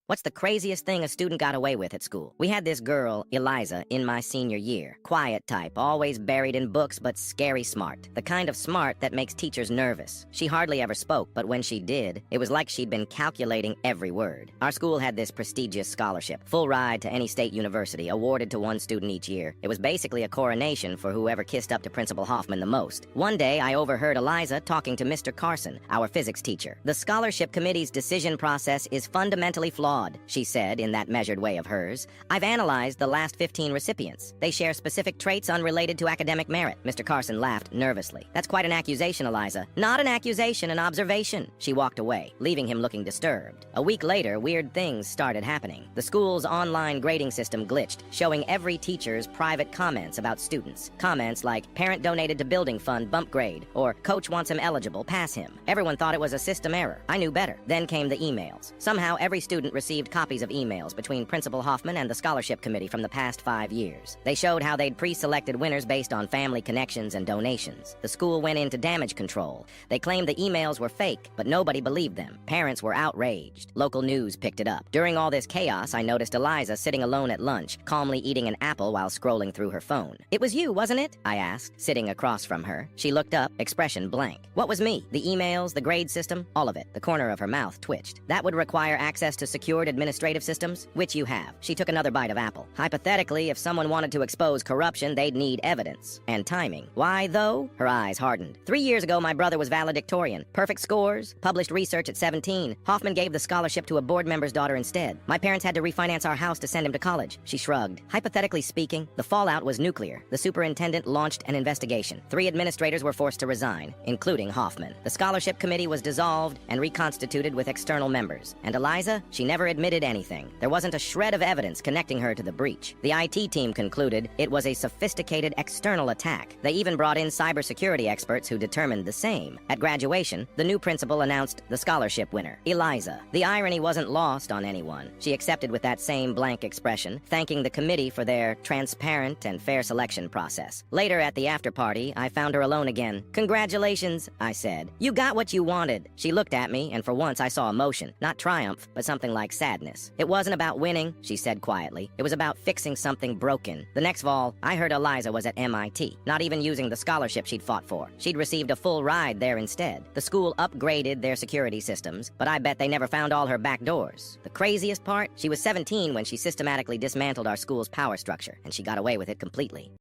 What's the craziest thing a student got away with at school? We had this girl, Eliza, in my senior year. Quiet type, always buried in books, but scary smart. The kind of smart that makes teachers nervous. She hardly ever spoke, but when she did, it was like she'd been calculating every word. Our school had this prestigious scholarship, full ride to any state university, awarded to one student each year. It was basically a coronation for whoever kissed up to Principal Hoffman the most. One day, I overheard Eliza talking to Mr. Carson, our physics teacher. The scholarship committee's decision process is fundamentally flawed, she said in that measured way of hers. I've analyzed the last 15 recipients. They share specific traits unrelated to academic merit. Mr. Carson laughed nervously. That's quite an accusation, Eliza. Not an accusation, an observation. She walked away, leaving him looking disturbed. A week later, weird things started happening. The school's online grading system glitched, showing every teacher's private comments about students. Comments like, parent donated to building fund, bump grade, or coach wants him eligible, pass him. Everyone thought it was a system error. I knew better. Then came the emails. Somehow every student received copies of emails between Principal Hoffman and the scholarship committee from the past 5 years. They showed how they'd pre-selected winners based on family connections and donations. The school went into damage control. They claimed the emails were fake, but nobody believed them. Parents were outraged. Local news picked it up. During all this chaos, I noticed Eliza sitting alone at lunch, calmly eating an apple while scrolling through her phone. It was you, wasn't it? I asked, sitting across from her. She looked up, expression blank. What was me? The emails, the grade system? All of it. The corner of her mouth twitched. That would require access to secured administrative systems, which you have. She took another bite of apple. Hypothetically, if someone wanted to expose corruption, they'd need evidence. And timing. Why, though? Her eyes hardened. 3 years ago, my brother was valedictorian. Perfect scores, published research at 17. Hoffman gave the scholarship to a board member's daughter instead. My parents had to refinance our house to send him to college. She shrugged. Hypothetically speaking, the fallout was nuclear. The superintendent launched an investigation. 3 administrators were forced to resign, including Hoffman. The scholarship committee was dissolved and reconstituted with external members. And Eliza, she never admitted anything. There wasn't a shred of evidence connecting her to the breach. The IT team concluded it was a sophisticated external attack. They even brought in cybersecurity experts who determined the same. At graduation, the new principal announced the scholarship winner, Eliza. The irony wasn't lost on anyone. She accepted with that same blank expression, thanking the committee for their transparent and fair selection process. Later at the after party, I found her alone again. Congratulations, I said. You got what you wanted. She looked at me, and for once I saw emotion. Not triumph, but something like sadness. It wasn't about winning, she said quietly. It was about fixing something broken. The next fall, I heard Eliza was at MIT, not even using the scholarship she'd fought for. She'd received a full ride there instead. The school upgraded their security systems, but I bet they never found all her back doors. The craziest part? She was 17 when she systematically dismantled our school's power structure, and she got away with it completely.